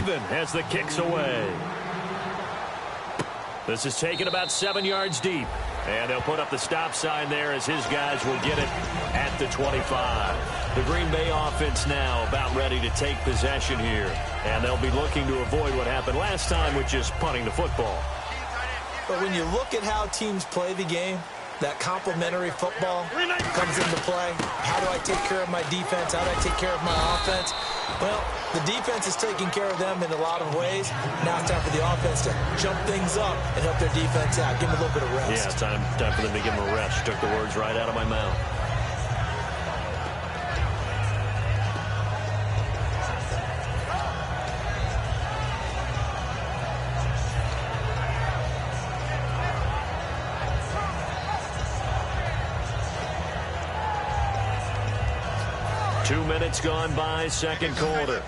even as the kick's away. This is taken about 7 yards deep. And they'll put up the stop sign there as his guys will get it at the 25. The Green Bay offense now about ready to take possession here. And they'll be looking to avoid what happened last time, which is punting the football. But when you look at how teams play the game, that complementary football comes into play. How do I take care of my defense? How do I take care of my offense? Well, the defense is taking care of them in a lot of ways. Now it's time for the offense to jump things up and help their defense out. Give them a little bit of rest. Yeah, time for them to give them a rest. Took the words right out of my mouth. Two minutes gone by, second quarter.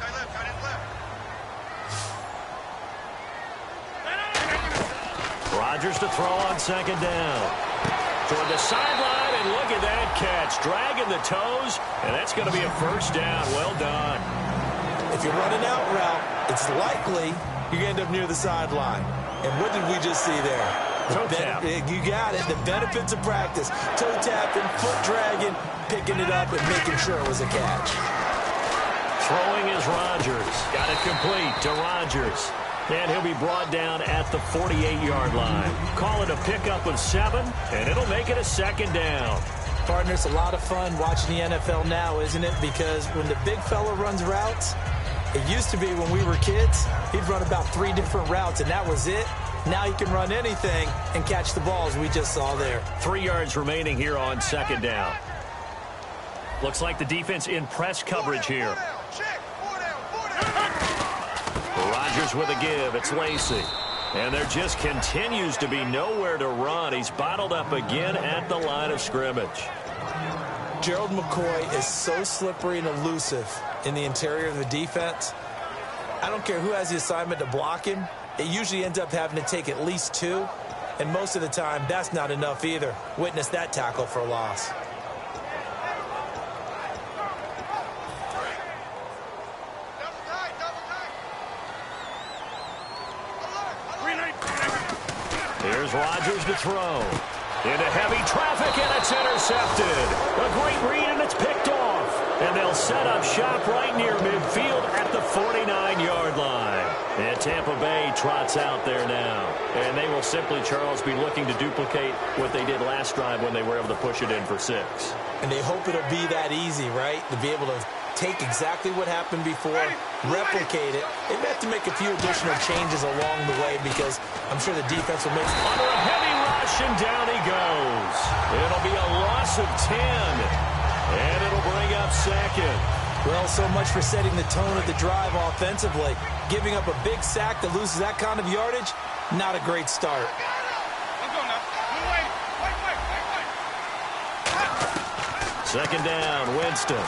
Rodgers to throw on second down. Toward the sideline, and look at that catch. Dragging the toes, and that's going to be a first down. Well done. If you're running out route, it's likely you're going to end up near the sideline. And what did we just see there? Toe tap. You got it. The benefits of practice. Toe tapping, foot dragging, picking it up, and making sure it was a catch. Throwing is Rodgers. Got it complete to Rodgers. And he'll be brought down at the 48-yard line. Call it a pickup of 7, and it'll make it a second down. Partner, it's a lot of fun watching the NFL now, isn't it? Because when the big fella runs routes, it used to be when we were kids, he'd run about 3 different routes, and that was it. Now he can run anything and catch the balls we just saw there. 3 yards remaining here on second down. Looks like the defense in press coverage here. Rodgers with a give. It's Lacy. And there just continues to be nowhere to run. He's bottled up again at the line of scrimmage. Gerald McCoy is so slippery and elusive in the interior of the defense. I don't care who has the assignment to block him. It usually ends up having to take at least 2. And most of the time, that's not enough either. Witness that tackle for a loss. Here's Rodgers to throw. Into heavy traffic, and it's intercepted. A great read, and it's picked off. And they'll set up shop right near midfield at the 49-yard line. And Tampa Bay trots out there now. And they will simply, Charles, be looking to duplicate what they did last drive when they were able to push it in for 6. And they hope it'll be that easy, right? To be able to take exactly what happened before, replicate it. They may have to make a few additional changes along the way because I'm sure the defense will make... Under a heavy rush, and down he goes. It'll be a loss of 10. And it'll bring up second. Well, so much for setting the tone of the drive offensively. Giving up a big sack that loses that kind of yardage, not a great start. Second down, Winston.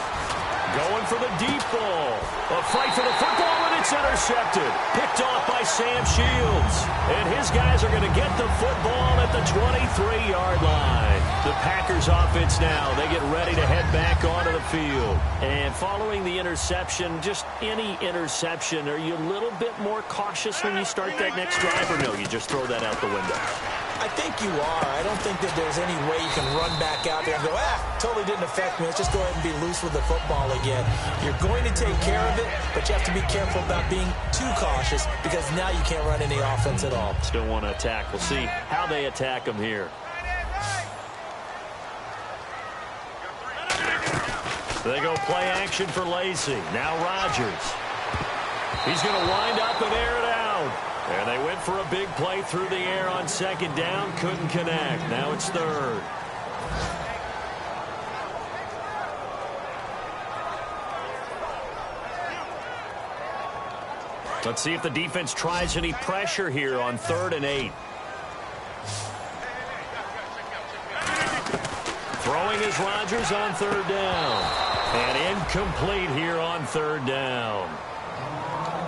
Going for the deep ball. A fight for the football, and it's intercepted. Picked off by Sam Shields. And his guys are going to get the football at the 23-yard line. The Packers offense now, they get ready to head back onto the field. And following the interception, just any interception, are you a little bit more cautious when you start that next drive, or no, you just throw that out the window? I think you are. I don't think that there's any way you can run back out there and go, totally didn't affect me. Let's just go ahead and be loose with the football again. You're going to take care of it, but you have to be careful about being too cautious because now you can't run any offense at all. Still want to attack. We'll see how they attack them here. They go play action for Lacy. Now Rodgers. He's going to wind up and air it out. And they went for a big play through the air on second down. Couldn't connect. Now it's third. Let's see if the defense tries any pressure here on 3rd and 8. Throwing is Rodgers on 3rd down. And incomplete here on 3rd down.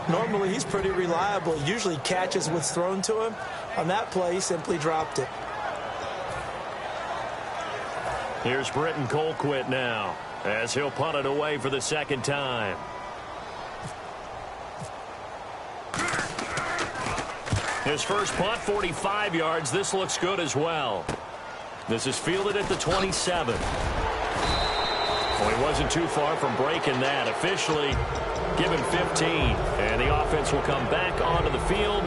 Normally, he's pretty reliable. Usually catches what's thrown to him. On that play, he simply dropped it. Here's Britton Colquitt now, as he'll punt it away for the second time. His first punt, 45 yards. This looks good as well. This is fielded at the 27. Well, he wasn't too far from breaking that. Officially given 15. And the offense will come back onto the field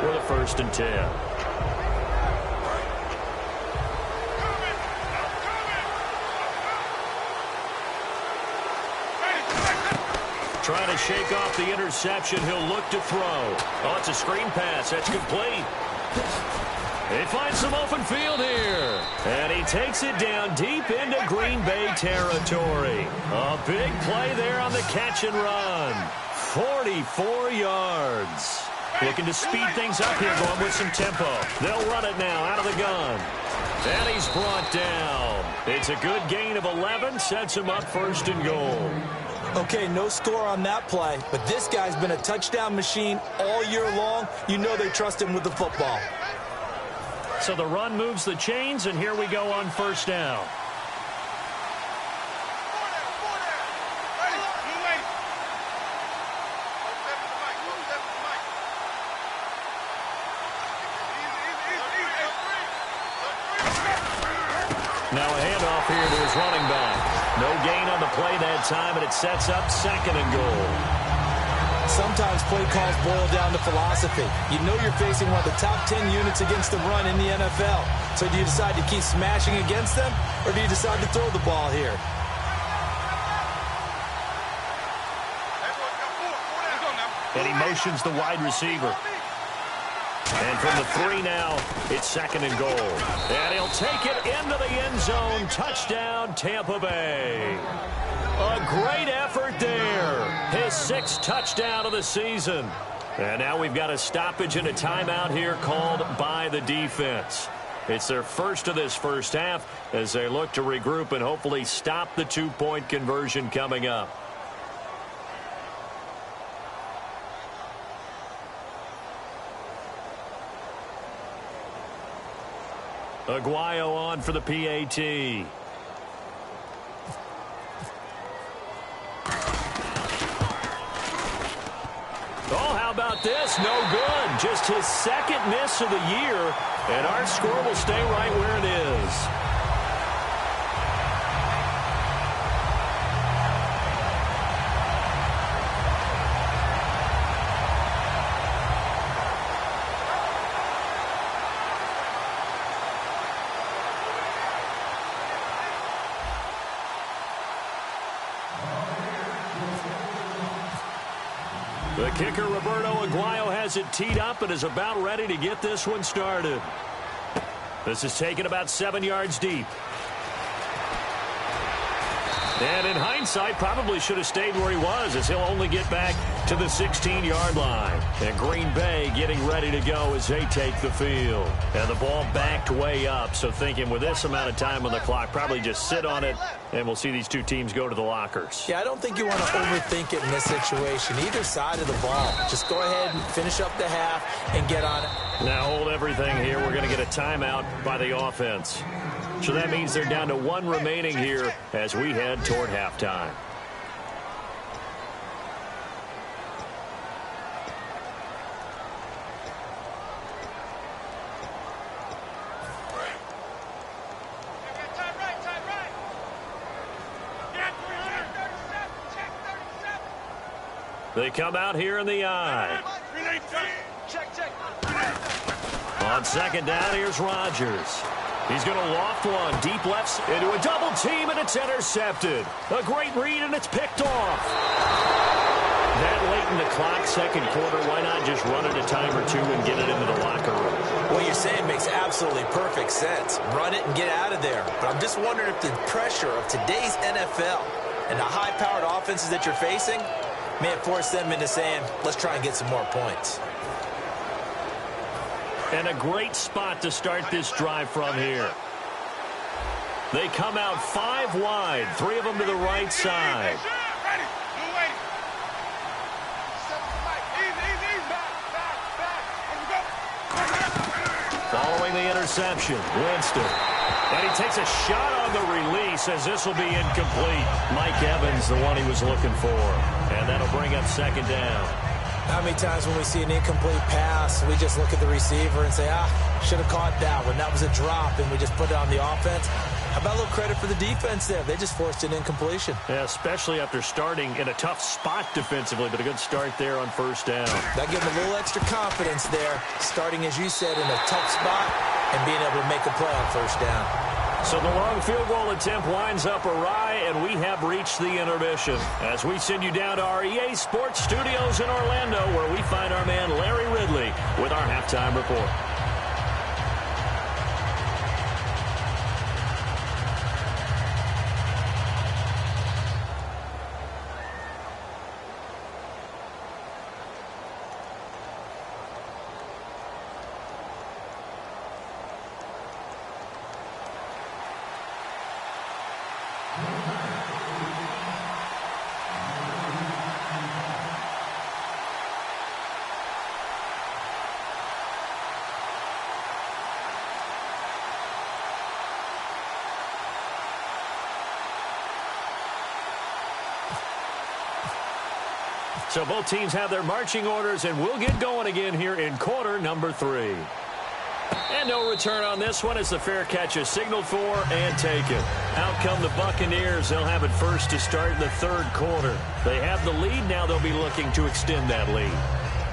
with a 1st and 10. Trying to shake off the interception. He'll look to throw. Oh, it's a screen pass. That's complete. They find some open field here. And he takes it down deep into Green Bay territory. A big play there on the catch and run. 44 yards. Looking to speed things up here, going with some tempo. They'll run it now out of the gun. And he's brought down. It's a good gain of 11. Sets him up 1st and goal. Okay, no score on that play, but this guy's been a touchdown machine all year long. You know they trust him with the football. So the run moves the chains, and here we go on 1st down. Now a handoff here to his running back. No gain on the play that time, and it sets up 2nd and goal. Sometimes play calls boil down to philosophy. You know you're facing one of the top 10 units against the run in the NFL. So do you decide to keep smashing against them, or do you decide to throw the ball here? And he motions the wide receiver. And from the 3 now, it's 2nd and goal. And he'll take it into the end zone. Touchdown, Tampa Bay. A great effort there. His 6th touchdown of the season. And now we've got a stoppage and a timeout here called by the defense. It's their first of this first half as they look to regroup and hopefully stop the 2-point conversion coming up. Aguayo on for the PAT. Oh, how about this? No good. Just his 2nd miss of the year, and our score will stay right where it is. The kicker, Roberto Aguayo, has it teed up and is about ready to get this one started. This is taken about 7 yards deep. And in hindsight, probably should have stayed where he was, as he'll only get back to the 16-yard line. And Green Bay getting ready to go as they take the field. And the ball backed way up, so thinking with this amount of time on the clock, probably just sit on it, and we'll see these two teams go to the lockers. Yeah, I don't think you want to overthink it in this situation. Either side of the ball. Just go ahead and finish up the half and get on it. Now hold everything here. We're going to get a timeout by the offense. So that means they're down to 1 remaining here as we head toward halftime. They come out here in the eye. On 2nd down, here's Rodgers. He's going to loft one. Deep lefts into a double team, and it's intercepted. A great read, and it's picked off. That late in the clock, 2nd quarter, why not just run it a time or two and get it into the locker room? What you're saying makes absolutely perfect sense. Run it and get out of there. But I'm just wondering if the pressure of today's NFL and the high-powered offenses that you're facing may have forced them into saying, let's try and get some more points. And a great spot to start this drive from here. They come out 5 wide, 3 of them to the right side. Following the interception, Winston. And he takes a shot on the release as this will be incomplete. Mike Evans, the one he was looking for. And that'll bring up 2nd down. How many times when we see an incomplete pass, we just look at the receiver and say, should have caught that one. That was a drop, and we just put it on the offense. How about a little credit for the defense there? They just forced an incompletion. Yeah, especially after starting in a tough spot defensively, but a good start there on first down. That gave them a little extra confidence there, starting, as you said, in a tough spot and being able to make a play on first down. So the long field goal attempt winds up awry, and we have reached the intermission. As we send you down to our EA Sports Studios in Orlando, where we find our man Larry Ridley with our halftime report. So both teams have their marching orders, and we'll get going again here in quarter number 3. And no return on this one as the fair catch is signaled for and taken. Out come the Buccaneers. They'll have it first to start in the third quarter. They have the lead. Now they'll be looking to extend that lead.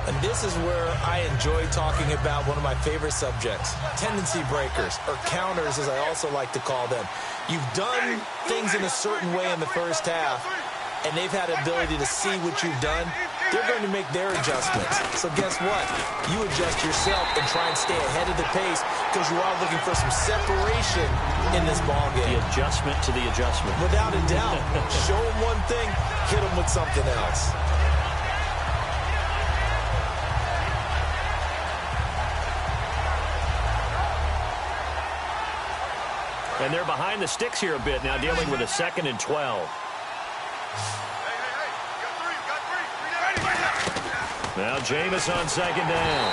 And this is where I enjoy talking about one of my favorite subjects, tendency breakers, or counters as I also like to call them. You've done things in a certain way in the first half, and they've had the ability to see what you've done. They're going to make their adjustments. So guess what? You adjust yourself and try and stay ahead of the pace because you are looking for some separation in this ballgame. The adjustment to the adjustment. Without a doubt. Show them one thing, hit them with something else. And they're behind the sticks here a bit now, dealing with a 2nd and 12. Now Jameis on 2nd down.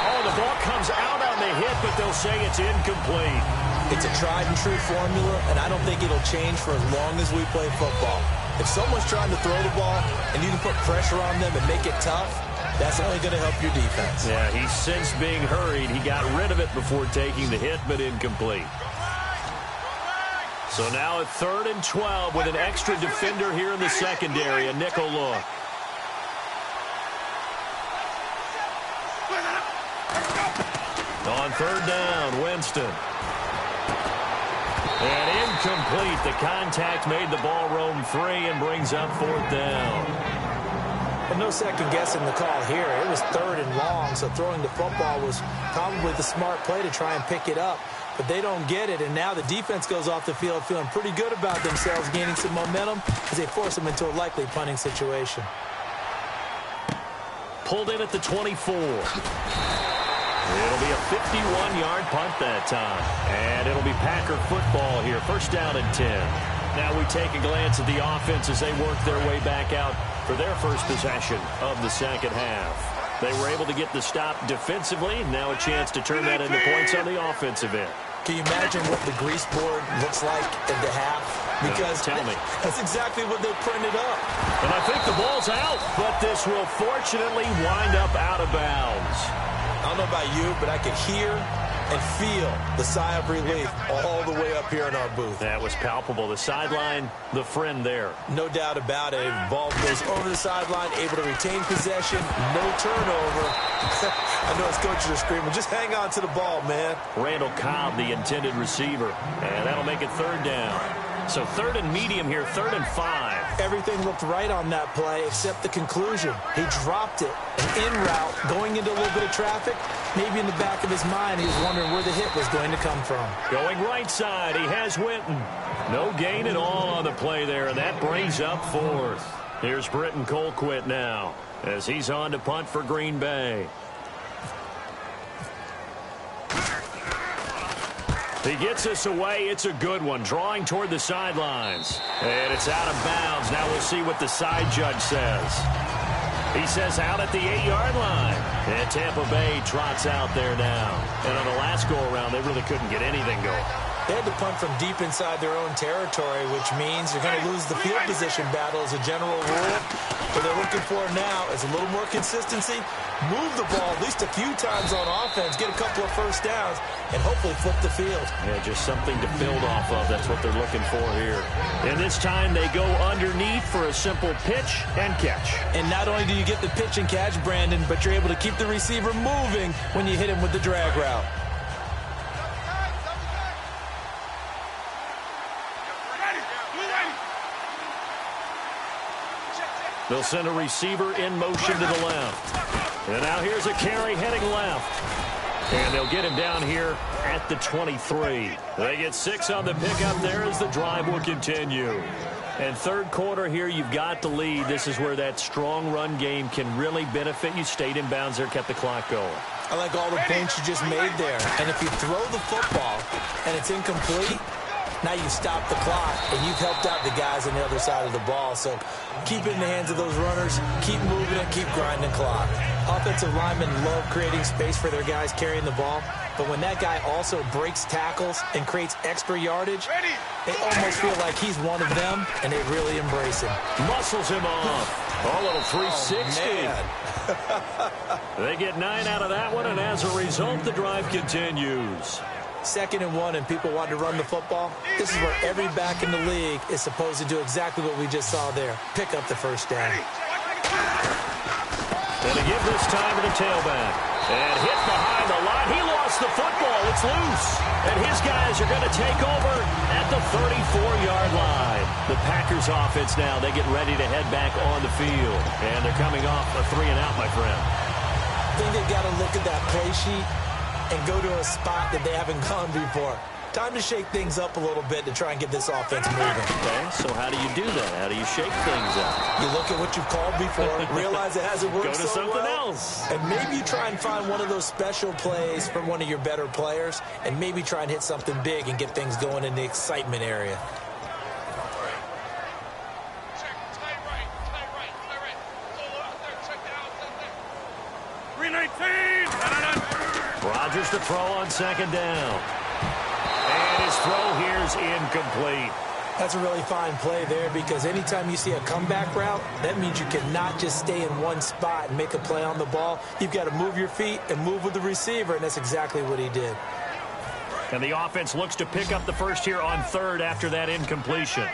Oh, the ball comes out on the hit, but they'll say it's incomplete. It's a tried-and-true formula, and I don't think it'll change for as long as we play football. If someone's trying to throw the ball and you can put pressure on them and make it tough, that's only going to help your defense. Yeah, he's since being hurried. He got rid of it before taking the hit, but incomplete. So now at 3rd and 12 with an extra defender here in the secondary, a nickel look. On 3rd down, Winston. And incomplete. The contact made the ball roam free and brings up 4th down. And no second guessing the call here. It was 3rd and long, so throwing the football was probably the smart play to try and pick it up. But they don't get it, and now the defense goes off the field feeling pretty good about themselves, gaining some momentum as they force them into a likely punting situation. Pulled in at the 24. It'll be a 51-yard punt that time. And it'll be Packer football here. 1st down and 10. Now we take a glance at the offense as they work their way back out for their first possession of the second half. They were able to get the stop defensively. Now a chance to turn that into points on the offensive end. Can you imagine what the grease board looks like at the half? Because tell me. That's exactly what they printed up. And I think the ball's out, but this will fortunately wind up out of bounds. I don't know about you, but I could hear and feel the sigh of relief all the way up here in our booth. That was palpable. The sideline, the friend there. No doubt about it. Ball goes over the sideline, able to retain possession, no turnover. I know his coaches are screaming, just hang on to the ball, man. Randall Cobb, the intended receiver. And that'll make it 3rd down. So 3rd and medium here, 3rd and 5. Everything looked right on that play except the conclusion. He dropped it. En route, going into a little bit of traffic. Maybe in the back of his mind, he was wondering where the hit was going to come from. Going right side, he has Winton. No gain at all on the play there, and that brings up 4th. Here's Britton Colquitt now as he's on to punt for Green Bay. He gets us away. It's a good one. Drawing toward the sidelines. And it's out of bounds. Now we'll see what the side judge says. He says out at the 8-yard line. And Tampa Bay trots out there now. And on the last go-around, they really couldn't get anything going. They had to punt from deep inside their own territory, which means you're going to lose the field position battle as a general rule. What they're looking for now is a little more consistency, move the ball at least a few times on offense, get a couple of first downs, and hopefully flip the field. Yeah, just something to build off of. That's what they're looking for here. And this time they go underneath for a simple pitch and catch. And not only do you get the pitch and catch, Brandon, but you're able to keep the receiver moving when you hit him with the drag route. They'll send a receiver in motion to the left. And now here's a carry heading left. And they'll get him down here at the 23. They get 6 on the pickup there as the drive will continue. And third quarter here, you've got the lead. This is where that strong run game can really benefit you. Stayed in bounds there, kept the clock going. I like all the points you just made there. And if you throw the football and it's incomplete, now you've stopped the clock, and you've helped out the guys on the other side of the ball. So keep it in the hands of those runners, keep moving it, keep grinding clock. Offensive linemen love creating space for their guys carrying the ball, but when that guy also breaks tackles and creates extra yardage, they almost feel like he's one of them, and they really embrace him. Muscles him off. A little 360. Oh, they get 9 out of that one, and as a result, the drive continues. 2nd and 1, and people want to run the football. This is where every back in the league is supposed to do exactly what we just saw there. Pick up the first down. And to give this time to the tailback. And hit behind the line. He lost the football. It's loose. And his guys are going to take over at the 34-yard line. The Packers offense now, they get ready to head back on the field. And they're coming off a 3-and-out, my friend. I think they've got to look at that play sheet and go to a spot that they haven't gone before. Time to shake things up a little bit to try and get this offense moving. Okay, so how do you do that? How do you shake things up? You look at what you've called before, realize it hasn't worked so well. Go to something else. And maybe you try and find one of those special plays from one of your better players, and maybe try and hit something big and get things going in the excitement area. Rodgers to throw on 2nd down. And his throw here is incomplete. That's a really fine play there, because anytime you see a comeback route, that means you cannot just stay in one spot and make a play on the ball. You've got to move your feet and move with the receiver, and that's exactly what he did. And the offense looks to pick up the first here on 3rd after that incompletion.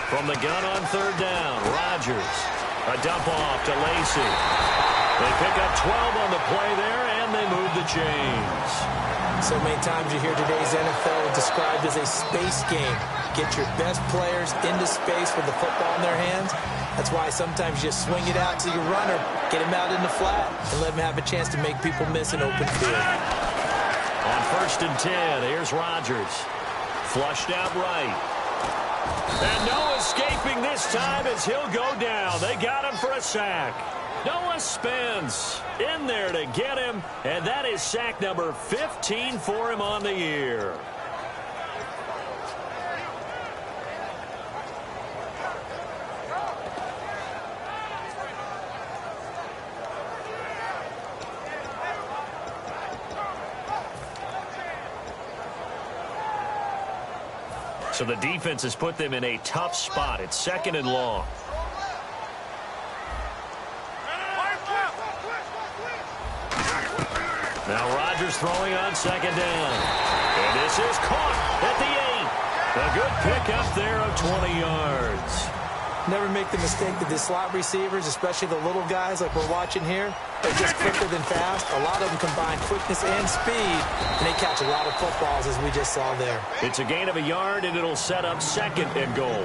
From the gun on 3rd down, Rodgers. A dump off to Lacy. They pick up 12 on the play there, and they move the chains. So many times you hear today's NFL described as a space game. Get your best players into space with the football in their hands. That's why sometimes you swing it out to your runner, get him out in the flat, and let him have a chance to make people miss an open field. On 1st and 10, here's Rodgers. Flushed out right. And no escaping this time as he'll go down. They got him for a sack. Noah Spence in there to get him, and that is sack number 15 for him on the year. So the defense has put them in a tough spot. It's 2nd and long. Now Rodgers throwing on 2nd down. And this is caught at the 8. A good pickup there of 20 yards. Never make the mistake that the slot receivers, especially the little guys like we're watching here, are just quicker than fast. A lot of them combine quickness and speed, and they catch a lot of footballs, as we just saw there. It's a gain of a yard, and it'll set up 2nd and goal.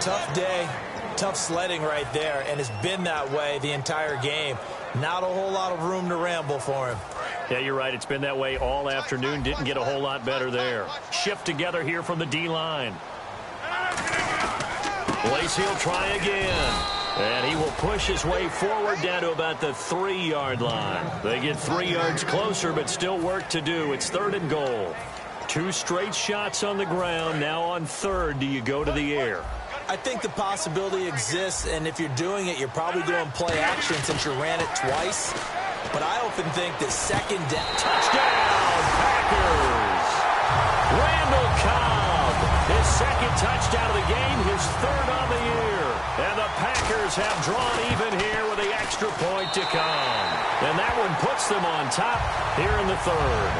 Tough day, tough sledding right there, and it's been that way the entire game. Not a whole lot of room to ramble for him. Yeah, you're right. It's been that way all afternoon. Didn't get a whole lot better there. Shift together here from the D-line. Lacy will try again. And he will push his way forward down to about the 3-yard line. They get 3 yards closer, but still work to do. It's 3rd and goal. 2 straight shots on the ground. Now on 3rd, do you go to the air? I think the possibility exists, and if you're doing it, you're probably doing play action since you ran it twice. But I often think that 2nd down. Touchdown, Packers! Randall Cobb, his second touchdown of the game, his third on the year. And the Packers have drawn even here with the extra point to come. And that one puts them on top here in the third.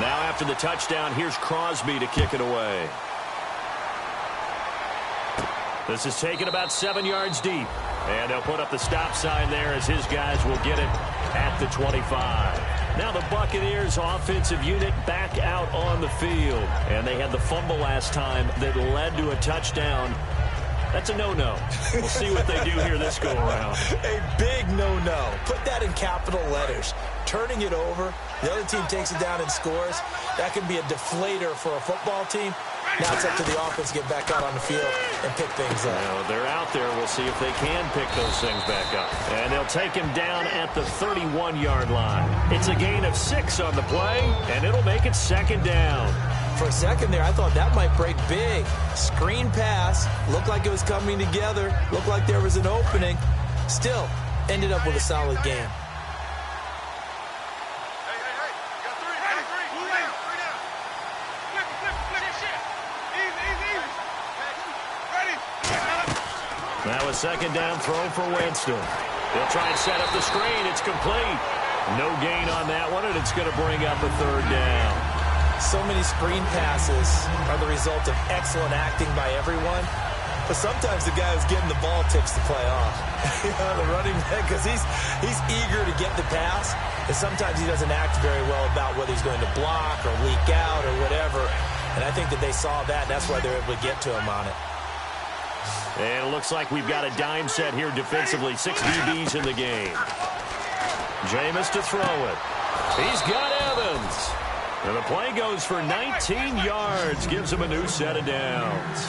Now after the touchdown, here's Crosby to kick it away. This is taken about 7 yards deep. And they'll put up the stop sign there as his guys will get it at the 25. Now the Buccaneers offensive unit back out on the field. And they had the fumble last time that led to a touchdown. That's a no-no. We'll see what they do here this go-around. A big no-no. Put that in capital letters. Turning it over, the other team takes it down and scores. That can be a deflator for a football team. Now it's up to the offense to get back out on the field and pick things up. Well, they're out there. We'll see if they can pick those things back up. And they'll take him down at the 31-yard line. It's a gain of 6 on the play, and it'll make it second down. For a second there, I thought that might break big. Screen pass. Looked like it was coming together. Looked like there was an opening. Still, ended up with a solid game. Now a second down throw for Winston. He'll try and set up the screen. It's complete. No gain on that one, and it's going to bring up a third down. So many screen passes are the result of excellent acting by everyone. But sometimes the guy who's getting the ball tips the play off. The running back, because he's eager to get the pass. And sometimes he doesn't act very well about whether he's going to block or leak out or whatever. And I think that they saw that, and that's why they're able to get to him on it. And it looks like we've got a dime set here defensively. 6 DBs in the game. Jameis to throw it. He's got Evans. And the play goes for 19 yards. Gives him a new set of downs.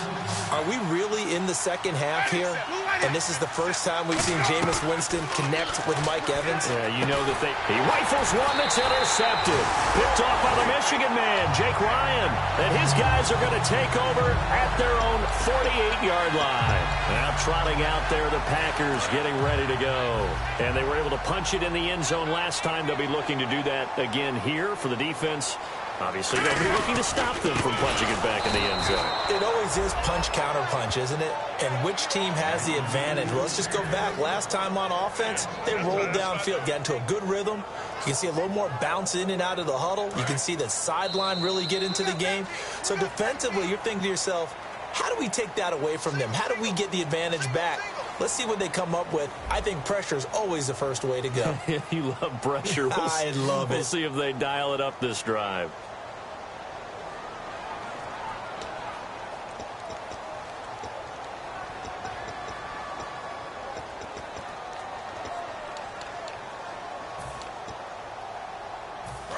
Are we really in the second half here? And this is the first time we've seen Jameis Winston connect with Mike Evans? Yeah, you know that he rifles one that's intercepted. Picked off by the Michigan man, Jake Ryan. And his guys are going to take over at their own 48-yard line. Now trotting out there, the Packers getting ready to go. And they were able to punch it in the end zone last time. They'll be looking to do that again here for the defense. Obviously, they'll be looking to stop them from punching it back in the end zone. It always is punch-counter-punch, isn't it? And which team has the advantage? Well, let's just go back. Last time on offense, they rolled downfield, got into a good rhythm. You can see a little more bounce in and out of the huddle. You can see the sideline really get into the game. So defensively, you're thinking to yourself, how do we take that away from them? How do we get the advantage back? Let's see what they come up with. I think pressure is always the first way to go. You love pressure. I love it. We'll see if they dial it up this drive.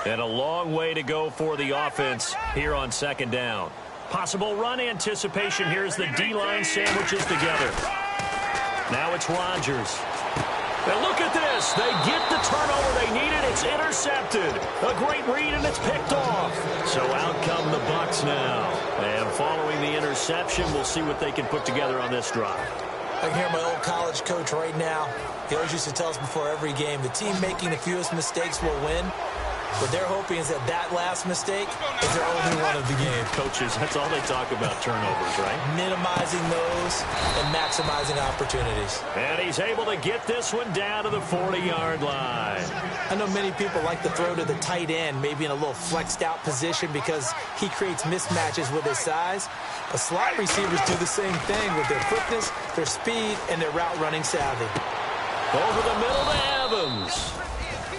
And a long way to go for the offense here on second down. Possible run anticipation here as the D-line sandwiches together. Now it's Rodgers. And look at this. They get the turnover they needed. It's intercepted. A great read, and it's picked off. So out come the Bucs now. And following the interception, we'll see what they can put together on this drive. I can hear my old college coach right now. He always used to tell us before every game, the team making the fewest mistakes will win. What they're hoping is that last mistake is their only one of the game. Coaches, that's all they talk about, turnovers, right? Minimizing those and maximizing opportunities. And he's able to get this one down to the 40-yard line. I know many people like to throw to the tight end, maybe in a little flexed out position because he creates mismatches with his size. But slot receivers do the same thing with their quickness, their speed, and their route running savvy. Over the middle to Evans.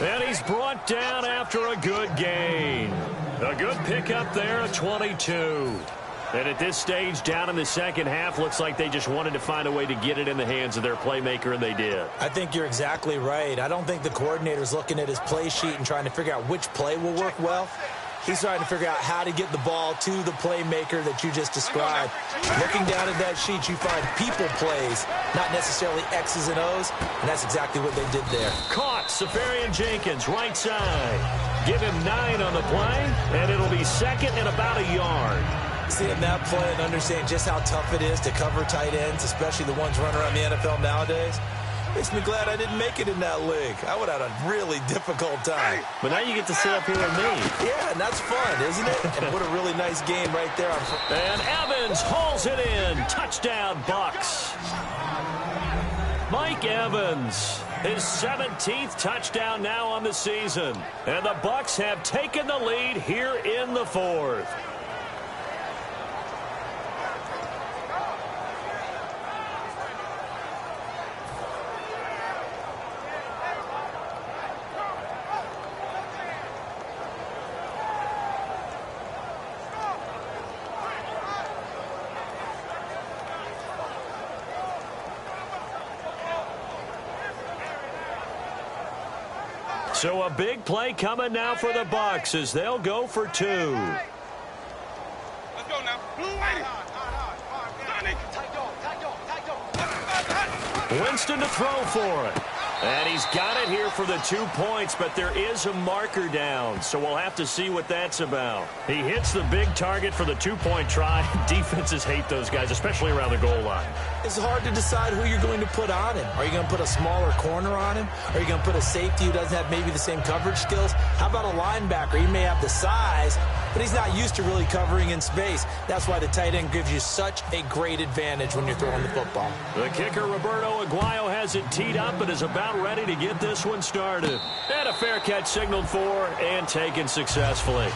And he's brought down after a good gain. A good pickup there at 22. And at this stage, down in the second half, looks like they just wanted to find a way to get it in the hands of their playmaker, and they did. I think you're exactly right. I don't think the coordinator's looking at his play sheet and trying to figure out which play will work well. He's trying to figure out how to get the ball to the playmaker that you just described. Looking down at that sheet, you find people plays, not necessarily X's and O's, and that's exactly what they did there. Caught, Safarian Jenkins, right side. Give him 9 on the play, and it'll be second and about a yard. Seeing that play and understanding just how tough it is to cover tight ends, especially the ones running around the NFL nowadays. Makes me glad I didn't make it in that league. I would have had a really difficult time. But now you get to sit up here with me. Yeah, and that's fun, isn't it? And what a really nice game right there. And Evans hauls it in. Touchdown, Bucks. Mike Evans, his 17th touchdown now on the season. And the Bucks have taken the lead here in the fourth. So a big play coming now for the Bucks as they'll go for two. Let's go now. Winston to throw for it. And he's got it here for the 2 points, but there is a marker down, so we'll have to see what that's about. He hits the big target for the 2-point try. Defenses hate those guys, especially around the goal line. It's hard to decide who you're going to put on him. Are you going to put a smaller corner on him? Are you going to put a safety who doesn't have maybe the same coverage skills? How about a linebacker? He may have the size, but he's not used to really covering in space. That's why the tight end gives you such a great advantage when you're throwing the football. The kicker, Roberto Aguayo, has it teed up and is about ready to get this one started. And a fair catch signaled for and taken successfully.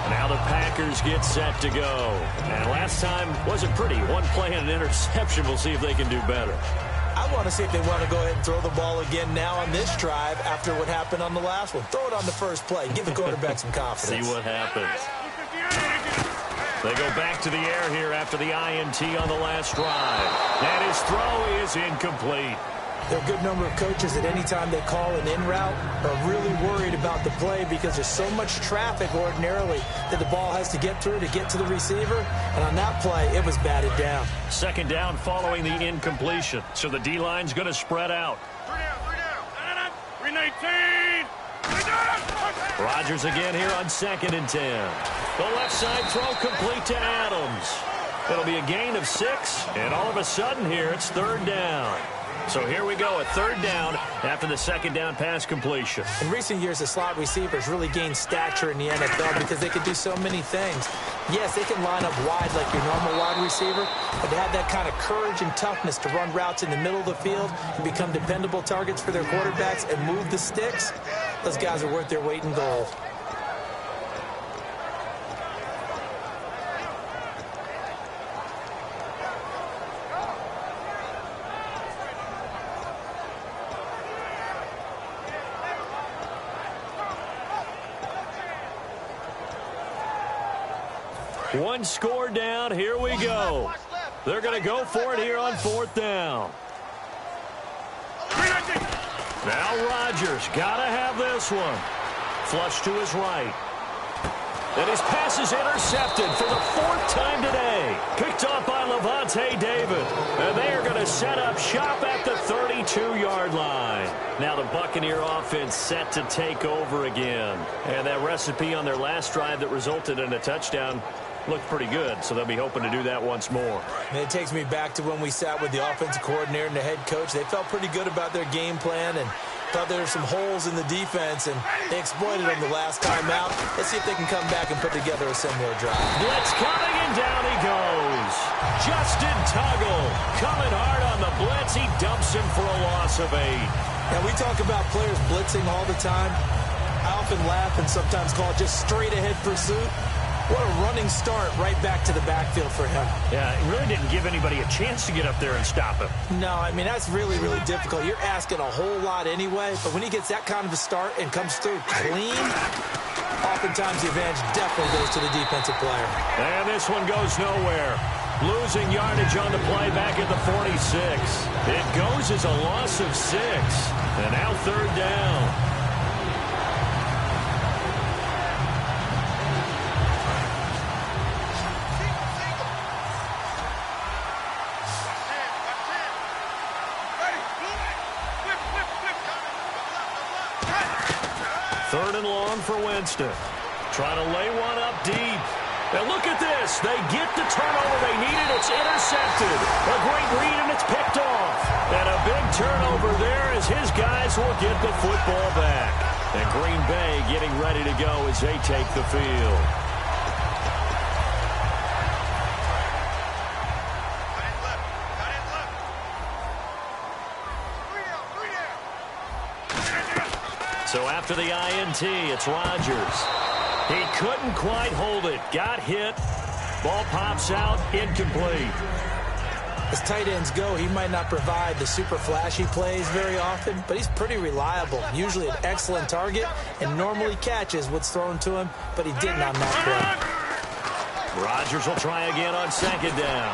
Now the Packers get set to go. And last time wasn't pretty. One play and an interception. We'll see if they can do better. I want to see if they want to go ahead and throw the ball again now on this drive after what happened on the last one. Throw it on the first play. Give the quarterback some confidence. See what happens. They go back to the air here after the INT on the last drive. And his throw is incomplete. There are a good number of coaches that any time they call an in route are really worried about the play because there's so much traffic ordinarily that the ball has to get through to get to the receiver. And on that play, it was batted down. Second down following the incompletion. So the D-line's going to spread out. 3-19. Rodgers again here on 2nd and 10. The left side throw complete to Adams. It'll be a gain of 6, and all of a sudden here it's 3rd down. So here we go, a 3rd down after the 2nd down pass completion. In recent years, the slot receivers really gained stature in the NFL because they could do so many things. Yes, they can line up wide like your normal wide receiver, but to have that kind of courage and toughness to run routes in the middle of the field and become dependable targets for their quarterbacks and move the sticks, those guys are worth their weight in gold. One score down. Here we go. They're going to go for it here on 4th down. Now Rodgers got to have this one. Flush to his right. And his pass is intercepted for the 4th time today. Picked off by Levante David. And they are going to set up shop at the 32-yard line. Now the Buccaneer offense set to take over again. And that recipe on their last drive that resulted in a touchdown looked pretty good, so they'll be hoping to do that once more. And it takes me back to when we sat with the offensive coordinator and the head coach. They felt pretty good about their game plan and thought there were some holes in the defense, and they exploited them the last time out. Let's see if they can come back and put together a similar drive. Blitz coming, and down he goes. Justin Tuggle coming hard on the blitz. He dumps him for a loss of 8. Now, we talk about players blitzing all the time. I often laugh and sometimes call it just straight-ahead pursuit. What a running start right back to the backfield for him. Yeah, it really didn't give anybody a chance to get up there and stop him. No, I mean, that's really, really difficult. You're asking a whole lot anyway, but when he gets that kind of a start and comes through clean, oftentimes the advantage definitely goes to the defensive player. And this one goes nowhere. Losing yardage on the play back at the 46. It goes as a loss of 6. And now 3rd down. Third and long for Winston. Trying to lay one up deep. And look at this. They get the turnover they needed. It's intercepted. A great read, and it's picked off. And a big turnover there Cowboys will get the football back. And Green Bay getting ready to go as they take the field. So after the INT, it's Rodgers. He couldn't quite hold it. Got hit. Ball pops out. Incomplete. As tight ends go, he might not provide the super flashy plays very often, but he's pretty reliable. Usually an excellent target and normally catches what's thrown to him, but he didn't on that play. Rodgers will try again on second down.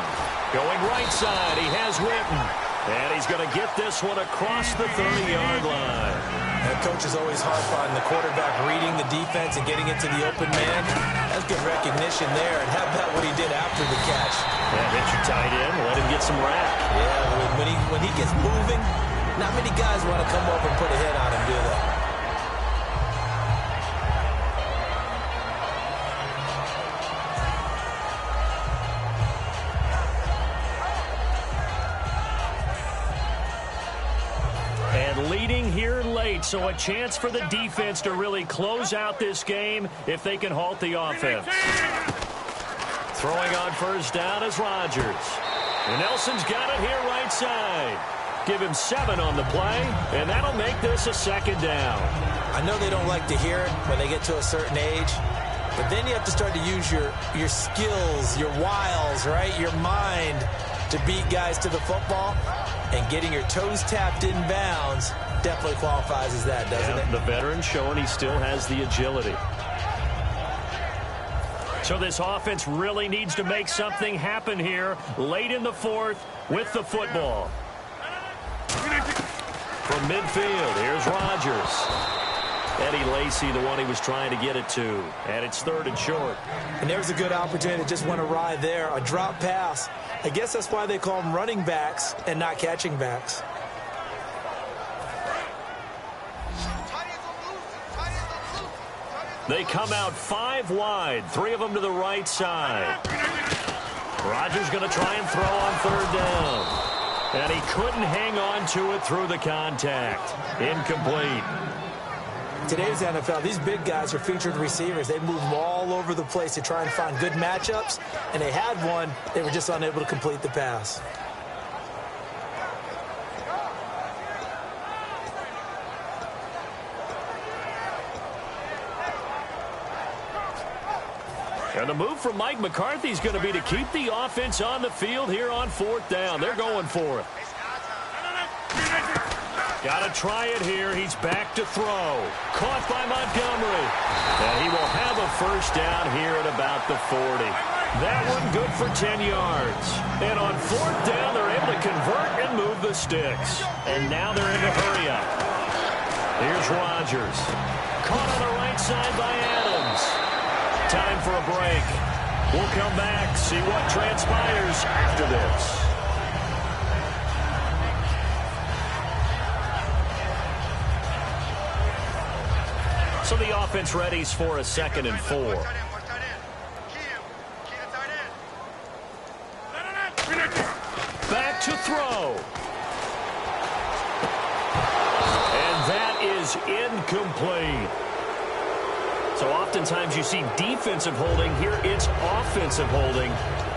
Going right side, he has Witten. And he's going to get this one across the 30-yard line. That coach is always harp on the quarterback reading the defense and getting it to the open man. That's good recognition there, and how about what he did after the catch? Yeah, hit your tight end, let him get some rap. Yeah, when he gets moving, not many guys want to come over and put a hit on him, do they? Leading here late, so a chance for the defense to really close out this game if they can halt the offense. Throwing on first down is Rodgers. And Nelson's got it here right side. Give him 7 on the play, and that'll make this a second down. I know they don't like to hear it when they get to a certain age, but then you have to start to use your skills, your wiles, right, your mind to beat guys to the football. And getting your toes tapped in bounds definitely qualifies as that, doesn't it? The veteran showing he still has the agility. So this offense really needs to make something happen here late in the fourth with the football. From midfield, here's Rodgers. Eddie Lacy, the one he was trying to get it to. And it's 3rd and short. And there's a good opportunity that just went awry there. A drop pass. I guess that's why they call them running backs and not catching backs. They come out 5 wide, 3 of them to the right side. Rodgers going to try and throw on 3rd down. And he couldn't hang on to it through the contact. Incomplete. Today's NFL, these big guys are featured receivers. They move them all over the place to try and find good matchups, and they had one. They were just unable to complete the pass. And the move from Mike McCarthy is going to be to keep the offense on the field here on 4th down. They're going for it. Got to try it here. He's back to throw. Caught by Montgomery. And he will have a first down here at about the 40. That one good for 10 yards. And on 4th down, they're able to convert and move the sticks. And now they're in the hurry up. Here's Rodgers. Caught on the right side by Adams. Time for a break. We'll come back, see what transpires after this. So the offense readies for a 2nd and 4. Back to throw. And that is incomplete. So oftentimes you see defensive holding. Here it's offensive holding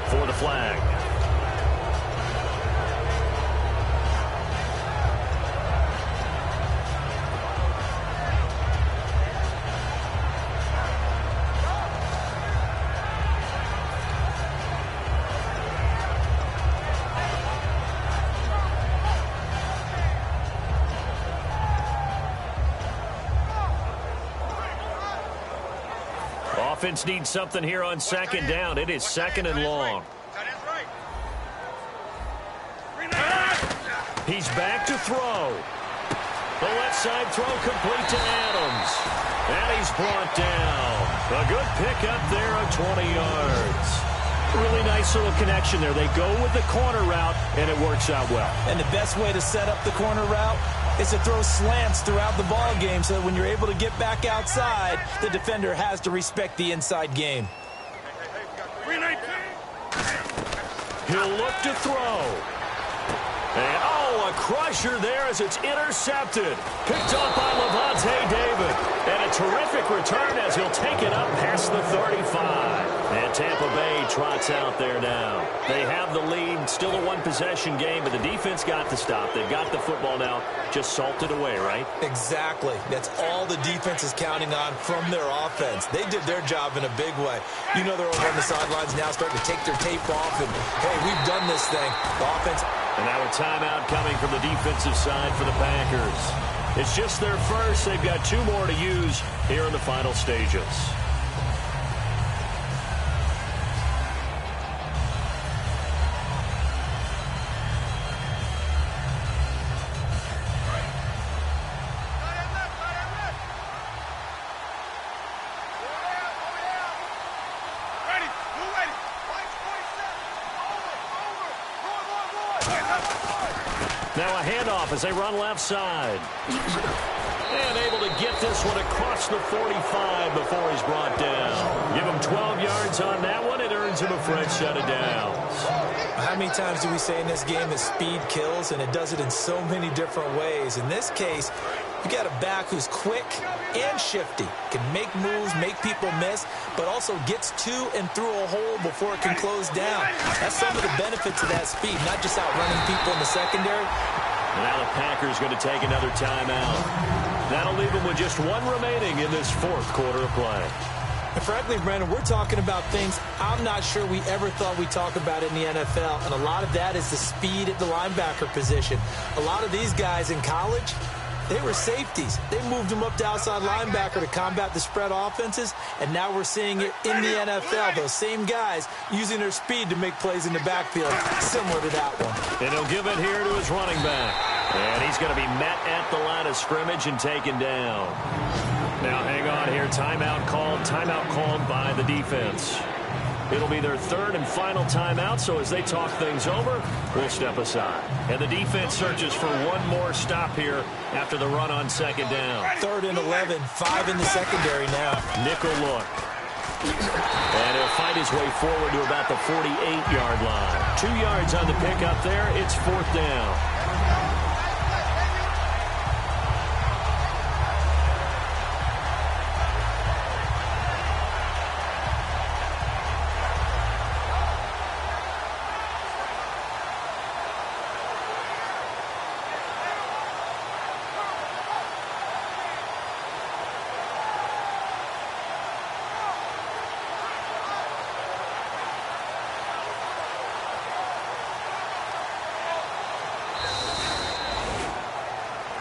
for the flag. Offense needs something here on 2nd down. It is 2nd and long. He's back to throw. The left side throw complete to Adams. And he's brought down. A good pickup there of 20 yards. Really nice little connection there. They go with the corner route, and it works out well. And the best way to set up the corner route is to throw slants throughout the ball game so that when you're able to get back outside, the defender has to respect the inside game. He'll look to throw. And, oh, a A crusher there as it's intercepted. Picked up by Levante David. And a terrific return as he'll take it up past the 35. And Tampa Bay trots out there now. They have the lead. Still a one-possession game, but the defense got to stop. They've got the football now. Just salted away, right? Exactly. That's all the defense is counting on from their offense. They did their job in a big way. You know they're over on the sidelines now starting to take their tape off. And, hey, we've done this thing. The offense. And now a timeout coming from the defensive side for the Packers. It's just their first. They've got 2 more to use here in the final stages. Now a handoff as they run left side. And able to get this one across the 45 before he's brought down. Give him 12 yards on that one. It earns him a fresh set of downs. How many times do we say in this game that speed kills, and it does it in so many different ways? In this case, you got a back who's quick and shifty, can make moves, make people miss, but also gets to and through a hole before it can close down. That's some of the benefits of that speed, not just outrunning people in the secondary. And now the Packers going to take another timeout. That'll leave them with just 1 remaining in this 4th quarter of play. And frankly, Brandon, we're talking about things I'm not sure we ever thought we'd talk about in the NFL, and a lot of that is the speed at the linebacker position. A lot of these guys in college, they were safeties. They moved them up to outside linebacker to combat the spread offenses, and now we're seeing it in the NFL. Those same guys using their speed to make plays in the backfield, similar to that one. And he'll give it here to his running back. And he's going to be met at the line of scrimmage and taken down. Now hang on here. Timeout called by the defense. It'll be their 3rd and final timeout, so as they talk things over, we'll step aside. And the defense searches for 1 more stop here after the run on 2nd down. 3rd and 11, 5 in the secondary now. Nickel look. And he'll fight his way forward to about the 48-yard line. 2 yards on the pickup there. It's 4th down.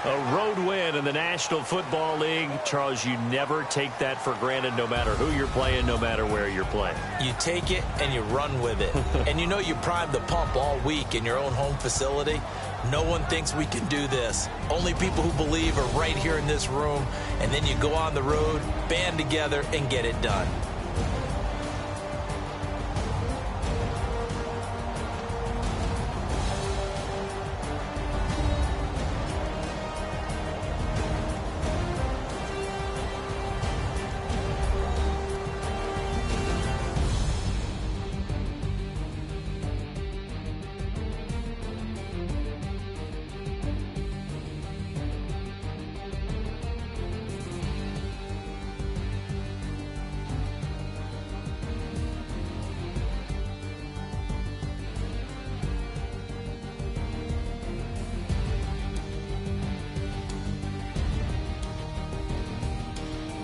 A road win in the National Football League. Charles, you never take that for granted no matter who you're playing, no matter where you're playing. You take it and you run with it. And you know you primed the pump all week in your own home facility. No one thinks we can do this. Only people who believe are right here in this room. And then you go on the road, band together, and get it done.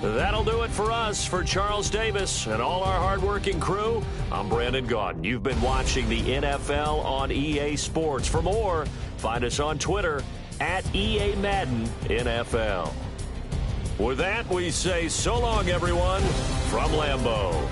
That'll do it for us. For Charles Davis and all our hardworking crew, I'm Brandon Gaudin. You've been watching the NFL on EA Sports. For more, find us on Twitter at EA Madden NFL. With that, we say so long, everyone, from Lambeau.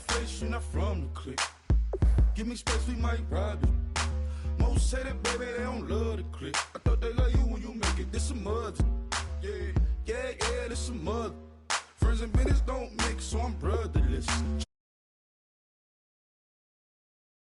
Face, you're not from the clique. Give me space, we might rob it. Most Hoes say that, baby, they don't love the click. I thought they love you when you make it. This some mother. Yeah, this some mother. Friends and business don't mix, so I'm brotherless.